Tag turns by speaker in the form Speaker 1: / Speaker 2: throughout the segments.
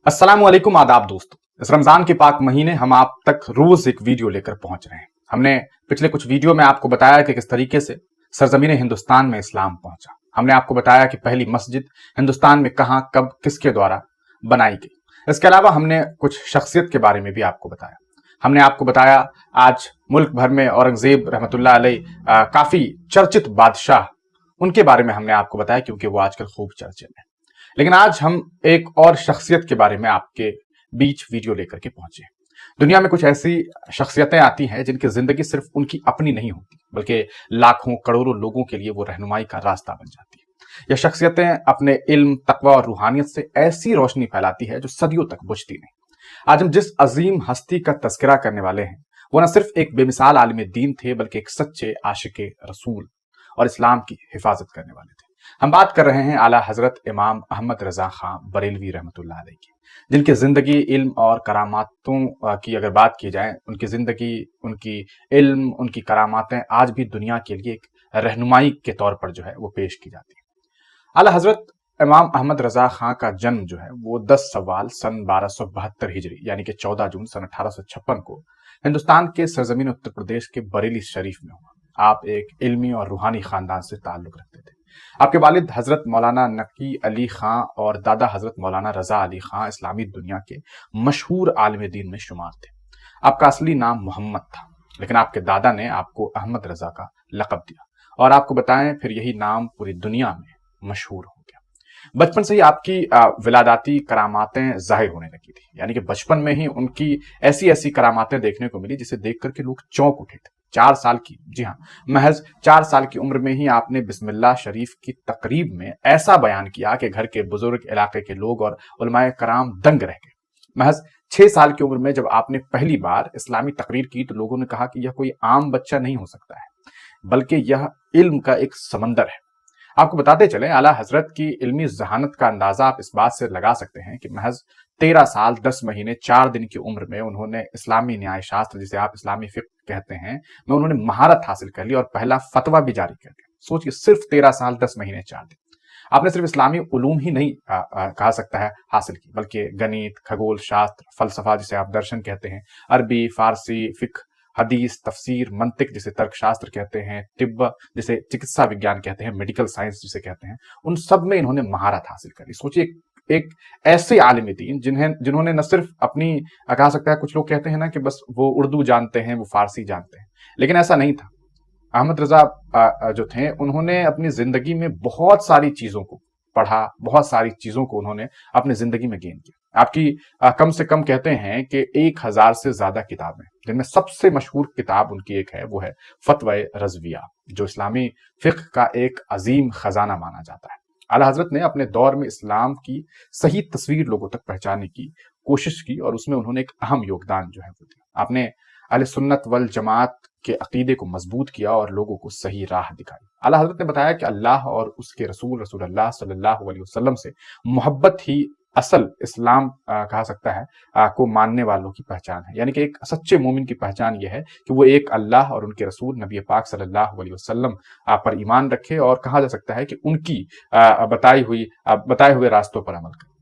Speaker 1: अस्सलामुअलैकुम आदाब दोस्तों। इस रमजान के पाक महीने हम आप तक रोज एक वीडियो लेकर पहुंच रहे हैं। हमने पिछले कुछ वीडियो में आपको बताया कि किस तरीके से सरजमीन हिंदुस्तान में इस्लाम पहुंचा। हमने आपको बताया कि पहली मस्जिद हिंदुस्तान में कहां, कब, किसके द्वारा बनाई गई। इसके अलावा हमने कुछ शख्सियत के बारे में भी आपको बताया। हमने आपको बताया आज मुल्क भर में औरंगजेब रहमतुल्लाह अलैह काफी चर्चित बादशाह, उनके बारे में हमने आपको बताया क्योंकि वो आजकल खूब चर्चे में। लेकिन आज हम एक और शख्सियत के बारे में आपके बीच वीडियो लेकर के पहुंचे हैं। दुनिया में कुछ ऐसी शख्सियतें आती हैं जिनकी जिंदगी सिर्फ उनकी अपनी नहीं होती, बल्कि लाखों करोड़ों लोगों के लिए वो रहनुमाई का रास्ता बन जाती है। यह शख्सियतें अपने इल्म, तकवा और रूहानियत से ऐसी रोशनी फैलाती है जो सदियों तक बुझती नहीं। आज हम जिस अजीम हस्ती का तस्करा करने वाले हैं वो न सिर्फ एक बेमिसाल आलिम दीन थे, बल्कि एक सच्चे आशिक रसूल और इस्लाम की हिफाजत करने वाले थे। हम बात कर रहे हैं आला हजरत इमाम अहमद रजा खां बरेलवी रहमतुल्लाह अलैह की, जिनकी जिंदगी, इल्म और करामातों की अगर बात की जाए, उनकी जिंदगी, उनकी इल्म, उनकी करामातें आज भी दुनिया के लिए एक रहनुमाई के तौर पर जो है वो पेश की जाती है। आला हजरत इमाम अहमद रजा खां का जन्म जो है वो 10 सवाल सन 1272 हिजरी यानी कि 14 जून सन 1856 को हिंदुस्तान के सरजमीन उत्तर प्रदेश के बरेली शरीफ में हुआ। आप एक इल्मी और रूहानी खानदान से ताल्लुक रखते थे। आपके वालिद हजरत मौलाना नकी अली खां और दादा हजरत मौलाना रजा अली खां इस्लामी दुनिया के मशहूर आलिम दीन में शुमार थे। आपका असली नाम मोहम्मद था, लेकिन आपके दादा ने आपको अहमद रजा का लक़ब दिया और आपको बताएं फिर यही नाम पूरी दुनिया में मशहूर हो गया। बचपन से ही आपकी विलादाती करामातें जाहिर होने लगी थी, यानी कि बचपन में ही उनकी ऐसी ऐसी करामातें देखने को मिली जिसे देख करके लोग चौंक उठे थे। 4 साल की, जी हाँ, महज 4 साल की उम्र में ही आपने बिस्मिल्लाह शरीफ की तकरीब में ऐसा बयान किया कि घर के बुजुर्ग, इलाके के लोग और उलमाए कराम दंग रह गए। महज 6 साल की उम्र में जब आपने पहली बार इस्लामी तकरीर की तो लोगों ने कहा कि यह कोई आम बच्चा नहीं हो सकता है, बल्कि यह इल्म का एक समंदर है। आपको बताते चले, आला हजरत की इल्मी जहानत का अंदाजा आप इस बात से लगा सकते हैं कि महज 13 साल 10 महीने 4 दिन की उम्र में उन्होंने इस्लामी न्याय शास्त्र, जिसे आप इस्लामी फिक्र कहते हैं, में उन्होंने महारत हासिल कर ली और पहला फतवा भी जारी कर दिया। सोचिए, सिर्फ 13 साल 10 महीने 4 दिन आपने सिर्फ इस्लामी उलूम ही नहीं कहा सकता है हासिल की, बल्कि गणित, खगोल शास्त्र, फलसफा जिसे आप दर्शन कहते हैं, अरबी, फारसी, फिक्र, हदीस, तफसीर, मंतिक जिसे तर्कशास्त्र कहते हैं, तिब्ब जिसे चिकित्सा विज्ञान कहते हैं, मेडिकल साइंस जिसे कहते हैं, उन सब में इन्होंने महारत हासिल करी। सोचिए, एक ऐसे आलिम दीन जिन्होंने न सिर्फ अपनी, कहा सकता है, कुछ लोग कहते हैं ना कि बस वो उर्दू जानते हैं, वो फारसी जानते हैं, लेकिन ऐसा नहीं था। अहमद रजा जो थे, उन्होंने अपनी जिंदगी में बहुत सारी चीजों को पढ़ा, बहुत सारी चीजों को उन्होंने अपनी जिंदगी में गेन किया। आपकी कम से कम कहते हैं कि 1000 से ज्यादा किताबें, जिनमें सबसे मशहूर किताब उनकी एक है, वो है फतवा रजविया, जो इस्लामी फिक्र का एक अजीम खजाना माना जाता है। आला हजरत ने अपने दौर में इस्लाम की सही तस्वीर लोगों तक पहुंचाने की कोशिश की और उसमें उन्होंने एक अहम योगदान जो है वो दिया। आपने अहले सुन्नत वल जमात के अकीदे को मजबूत किया और लोगों को सही राह दिखाई। आला हजरत ने बताया कि अल्लाह और उसके रसूल रसूलुल्लाह सल्लल्लाहु अलैहि वसल्लम से मोहब्बत ही असल इस्लाम कहा सकता है को मानने वालों की पहचान है। यानी कि एक सच्चे मोमिन की पहचान यह है कि वो एक अल्लाह और उनके रसूल नबी पाक सल्लल्लाहु अलैहि वसल्लम पर ईमान रखे और कहा जा सकता है कि उनकी बताए हुए रास्तों पर अमल करे।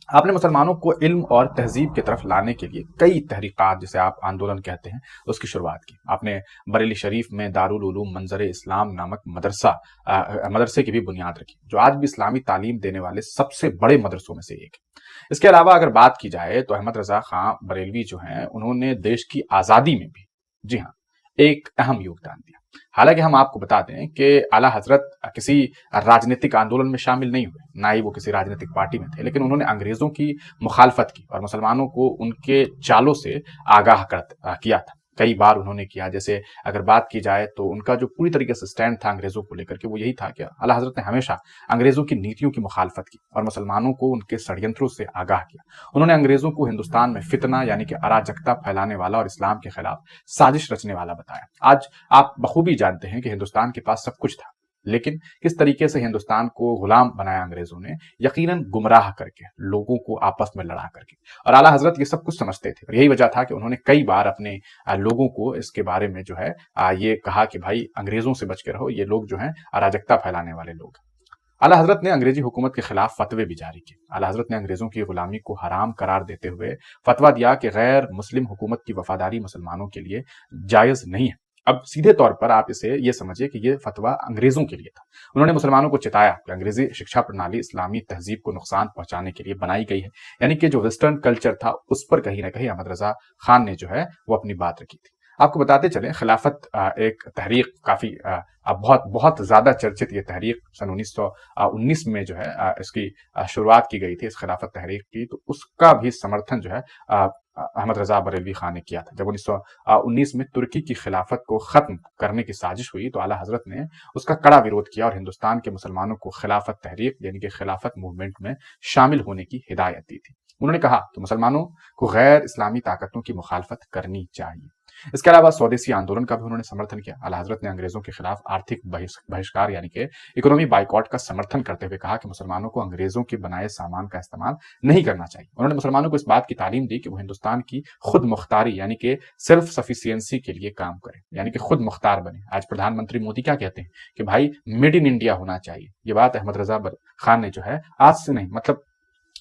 Speaker 1: आपने मुसलमानों को इल्म और तहजीब की तरफ लाने के लिए कई तहरीकात, जिसे आप आंदोलन कहते हैं, उसकी शुरुआत की। आपने बरेली शरीफ में दारुल उलूम मंजर इस्लाम नामक मदरसे की भी बुनियाद रखी, जो आज भी इस्लामी तालीम देने वाले सबसे बड़े मदरसों में से एक है। इसके अलावा अगर बात की जाए तो अहमद रजा खां बरेलवी जो हैं, उन्होंने देश की आज़ादी में भी, जी हाँ, एक अहम योगदान दिया। हालांकि हम आपको बता दें कि आला हजरत किसी राजनीतिक आंदोलन में शामिल नहीं हुए, ना ही वो किसी राजनीतिक पार्टी में थे, लेकिन उन्होंने अंग्रेजों की मुखालफत की और मुसलमानों को उनके चालों से आगाह किया था। कई बार उन्होंने किया। जैसे अगर बात की जाए तो उनका जो पूरी तरीके से स्टैंड था अंग्रेजों को लेकर के, वो यही था कि आला हजरत ने हमेशा अंग्रेजों की नीतियों की मुखालफत की और मुसलमानों को उनके षड्यंत्रों से आगाह किया। उन्होंने अंग्रेजों को हिंदुस्तान में फितना यानी कि अराजकता फैलाने वाला और इस्लाम के खिलाफ साजिश रचने वाला बताया। आज आप बखूबी जानते हैं कि हिंदुस्तान के पास सब कुछ था, लेकिन किस तरीके से हिंदुस्तान को गुलाम बनाया अंग्रेजों ने, यकीनन गुमराह करके, लोगों को आपस में लड़ा करके। और आला हजरत ये सब कुछ समझते थे और यही वजह था कि उन्होंने कई बार अपने लोगों को इसके बारे में जो है ये कहा कि भाई अंग्रेजों से बच के रहो, ये लोग जो हैं अराजकता फैलाने वाले लोग। आला हजरत ने अंग्रेजी हुकूमत के खिलाफ फतवे भी जारी किए। आला हजरत ने अंग्रेजों की गुलामी को हराम करार देते हुए फतवा दिया कि गैर मुस्लिम हुकूमत की वफादारी मुसलमानों के लिए जायज नहीं है। अब सीधे तौर पर आप इसे ये समझिए कि ये फतवा अंग्रेजों के लिए था। उन्होंने मुसलमानों को चिताया कि अंग्रेजी शिक्षा प्रणाली इस्लामी तहजीब को नुकसान पहुंचाने के लिए बनाई गई है, यानी कि जो वेस्टर्न कल्चर था उस पर कहीं ना कहीं अहमद रजा खान ने जो है वो अपनी बात रखी थी। आपको बताते चले, खिलाफत एक तहरीक काफी बहुत बहुत ज्यादा चर्चित ये तहरीक सन 1919 में जो है इसकी शुरुआत की गई थी, इस खिलाफत तहरीक की। तो उसका भी समर्थन जो है अहमद रजा बरेलवी खान ने किया था। जब 1919 में तुर्की की खिलाफत को खत्म करने की साजिश हुई तो आला हजरत ने उसका कड़ा विरोध किया और हिंदुस्तान के मुसलमानों को खिलाफत तहरीक यानी कि खिलाफत मूवमेंट में शामिल होने की हिदायत दी थी। उन्होंने कहा कि मुसलमानों को गैर इस्लामी ताकतों की मुखालफत करनी चाहिए। इसके अलावा स्वदेशी आंदोलन का भी उन्होंने समर्थन किया। आला हजरत ने अंग्रेजों के खिलाफ आर्थिक बहिष्कार यानी कि इकोनॉमी बाइकॉट का समर्थन करते हुए कहा कि मुसलमानों को अंग्रेजों के बनाए सामान का इस्तेमाल नहीं करना चाहिए। उन्होंने मुसलमानों को इस बात की तालीम दी कि वो हिंदुस्तान की खुद मुख्तारी यानी कि सेल्फ सफिशियंसी के लिए काम करें, यानी कि खुद मुख्तार बने। आज प्रधानमंत्री मोदी क्या कहते हैं कि भाई मेड इन इंडिया होना चाहिए। ये बात अहमद रजा खान ने जो है आज से नहीं, मतलब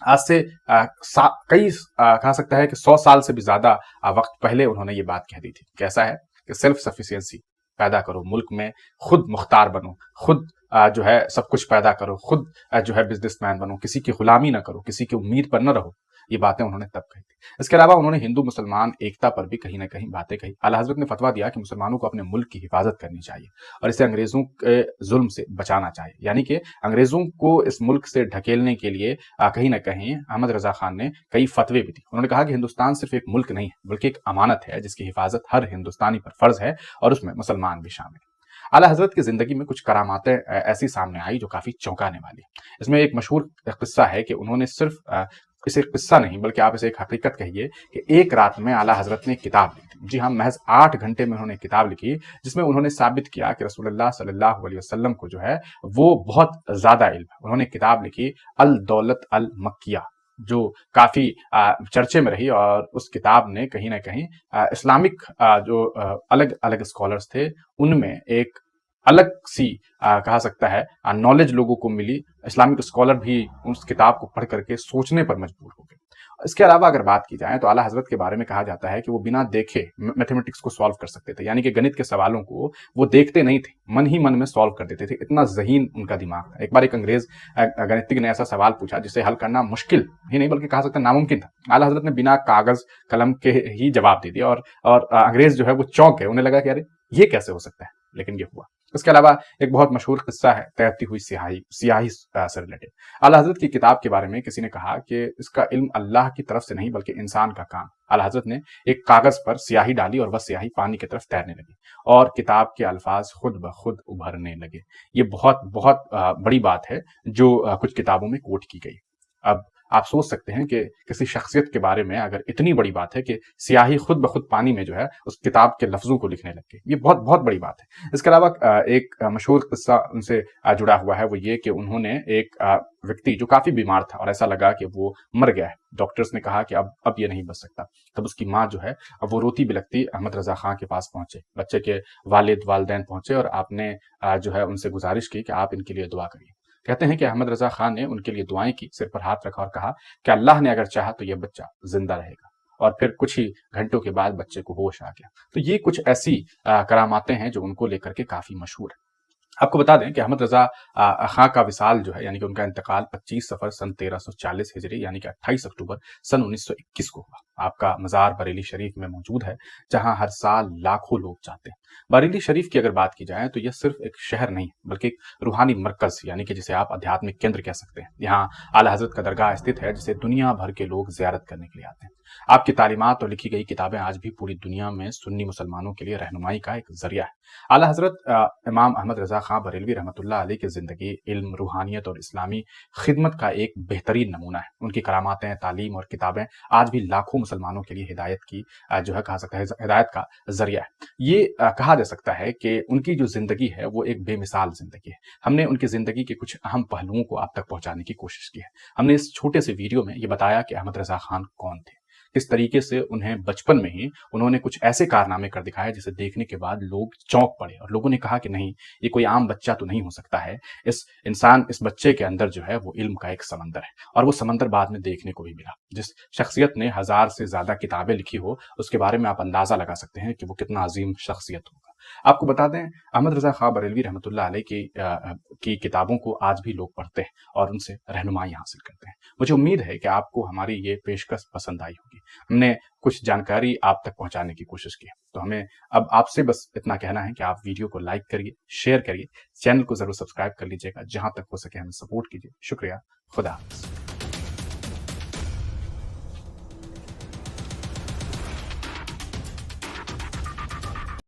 Speaker 1: आज से कहा सकता है कि 100 साल से भी ज्यादा वक्त पहले उन्होंने ये बात कह दी थी। कैसा है कि सेल्फ सफिशियंसी पैदा करो, मुल्क में खुद मुख्तार बनो, खुद जो है सब कुछ पैदा करो, खुद जो है बिजनेसमैन बनो, किसी की गुलामी ना करो, किसी की उम्मीद पर न रहो। ये बातें उन्होंने तब कही थी। इसके अलावा उन्होंने हिंदू मुसलमान एकता पर भी कहीं ना कहीं बातें कही। आला हजरत ने फतवा दिया कि मुसलमानों को अपने मुल्क की हिफाजत करनी चाहिए और इसे अंग्रेजों के जुल्म से बचाना चाहिए, यानी कि अंग्रेजों को इस मुल्क से ढकेलने के लिए कहीं ना कहीं अहमद रजा खान ने कई फतवे भी दी। उन्होंने कहा कि हिंदुस्तान सिर्फ एक मुल्क नहीं है बल्कि एक अमानत है जिसकी हिफाजत हर हिंदुस्तानी पर फर्ज है और उसमें मुसलमान भी शामिल है। आला हजरत की जिंदगी में कुछ करामातें ऐसी सामने आई जो काफी चौंकाने वाली है। इसमें एक मशहूर किस्सा है कि उन्होंने सिर्फ इसे किस्सा नहीं बल्कि आप इसे एक हकीकत कहिए कि एक रात में आला हजरत ने किताब लिखी थी। जी हाँ, महज 8 घंटे में उन्होंने किताब लिखी जिसमें उन्होंने साबित किया कि रसूलुल्लाह सल्लल्लाहु अलैहि वसल्लम को जो है वो बहुत ज्यादा इल्म है। उन्होंने किताब लिखी अल दौलत अल मक्किया, जो काफी चर्चे में रही और उस किताब ने कहीं ना कहीं इस्लामिक जो अलग अलग स्कॉलर्स थे उनमें एक अलग सी कहा सकता है नॉलेज लोगों को मिली। इस्लामिक स्कॉलर भी उस किताब को पढ़ करके सोचने पर मजबूर हो गए। इसके अलावा अगर बात की जाए तो आला हजरत के बारे में कहा जाता है कि वो बिना देखे मैथमेटिक्स को सॉल्व कर सकते थे, यानी कि गणित के सवालों को वो देखते नहीं थे, मन ही मन में सॉल्व कर देते थे। इतना ज़हीन उनका दिमाग था। एक बार एक अंग्रेज गणितज्ञ ने ऐसा सवाल पूछा जिसे हल करना मुश्किल ही नहीं बल्कि कहा सकता नामुमकिन था। आला हजरत ने बिना कागज कलम के ही जवाब दे दिया और अंग्रेज जो है वो चौंक गए। उन्हें लगा कि अरे ये कैसे हो सकता है, लेकिन ये हुआ। इसके अलावा एक बहुत मशहूर किस्सा है तैरती हुई सियाही से रिलेटेड। आला हजरत की किताब के बारे में किसी ने कहा कि इसका इल्म अल्लाह की तरफ से नहीं बल्कि इंसान का काम। आला हजरत ने एक कागज पर स्याही डाली और वह स्याही पानी की तरफ तैरने लगी और किताब के अल्फाज खुद ब खुद उभरने लगे। ये बहुत बहुत बड़ी बात है जो कुछ किताबों में कोट की गई। अब आप सोच सकते हैं कि किसी शख्सियत के बारे में अगर इतनी बड़ी बात है कि स्याही खुद ब खुद पानी में जो है उस किताब के लफ्जों को लिखने लग गई, ये बहुत बहुत बड़ी बात है। इसके अलावा एक मशहूर किस्सा उनसे जुड़ा हुआ है, वो ये कि उन्होंने एक व्यक्ति जो काफी बीमार था और ऐसा लगा कि वो मर गया है, डॉक्टर्स ने कहा कि अब ये नहीं बच सकता। तब उसकी माँ जो है अब वो रोती बिलखती अहमद रजा खान के पास पहुंचे, बच्चे के वालिदैन पहुंचे और आपने जो है उनसे गुजारिश की कि आप इनके लिए दुआ करिए। कहते हैं कि अहमद रजा खान ने उनके लिए दुआएं की, सिर पर हाथ रखा और कहा कि अल्लाह ने अगर चाहा तो यह बच्चा जिंदा रहेगा। और फिर कुछ ही घंटों के बाद बच्चे को होश आ गया। तो ये कुछ ऐसी करामातें हैं जो उनको लेकर के काफी मशहूर है। आपको बता दें कि अहमद रजा खां का विसाल जो है यानी कि उनका इंतकाल 25 सफर सन 1340 हिजरी यानी कि 28 अक्टूबर सन 1921 को हुआ। आपका मजार बरेली शरीफ में मौजूद है जहां हर साल लाखों लोग जाते हैं। बरेली शरीफ की अगर बात की जाए तो यह सिर्फ एक शहर नहीं बल्कि एक रूहानी मरकज यानी कि जिसे आप आध्यात्मिक केंद्र कह सकते हैं। यहाँ आला हजरत का दरगाह स्थित है जिसे दुनिया भर के लोग जियारत करने के लिए आते हैं। आपकी तालीमात और लिखी गई किताबें आज भी पूरी दुनिया में सुन्नी मुसलमानों के लिए रहनुमाई का एक जरिया है। आला हजरत इमाम अहमद रजा खां बरेलवी रहमतुल्लाह अलैह की जिंदगी इल्म, रूहानियत और इस्लामी खिदमत का एक बेहतरीन नमूना है। उनकी करामातें, तालीम और किताबें आज भी लाखों मुसलमानों के लिए हिदायत की जो है कहा सकता है हिदायत का जरिया है। ये कहा जा सकता है कि उनकी जो जिंदगी है वो एक बेमिसाल जिंदगी है। हमने उनकी जिंदगी के कुछ अहम पहलुओं को आप तक पहुंचाने की कोशिश की है। हमने इस छोटे से वीडियो में ये बताया कि अहमद रजा खान कौन थे, किस तरीके से उन्हें बचपन में ही उन्होंने कुछ ऐसे कारनामे कर दिखाए जिसे देखने के बाद लोग चौंक पड़े और लोगों ने कहा कि नहीं, ये कोई आम बच्चा तो नहीं हो सकता है, इस बच्चे के अंदर जो है वो इल्म का एक समंदर है। और वो समंदर बाद में देखने को भी मिला। जिस शख्सियत ने 1000 से ज्यादा किताबें लिखी हो, उसके बारे में आप अंदाजा लगा सकते हैं कि वो कितना अजीम शख्सियत होगा। आपको बता दें, अहमद रजा खां बरेलवी रहमतुल्लाह अलैह की किताबों को आज भी लोग पढ़ते हैं और उनसे रहनुमाई हासिल करते हैं। मुझे उम्मीद है कि आपको हमारी ये पेशकश पसंद आई होगी। हमने कुछ जानकारी आप तक पहुंचाने की कोशिश की, तो हमें अब आपसे बस इतना कहना है कि आप वीडियो को लाइक करिए, शेयर करिए, चैनल को जरूर सब्सक्राइब कर लीजिएगा, जहां तक हो सके हमें सपोर्ट कीजिए। शुक्रिया। खुदा हाफिज़।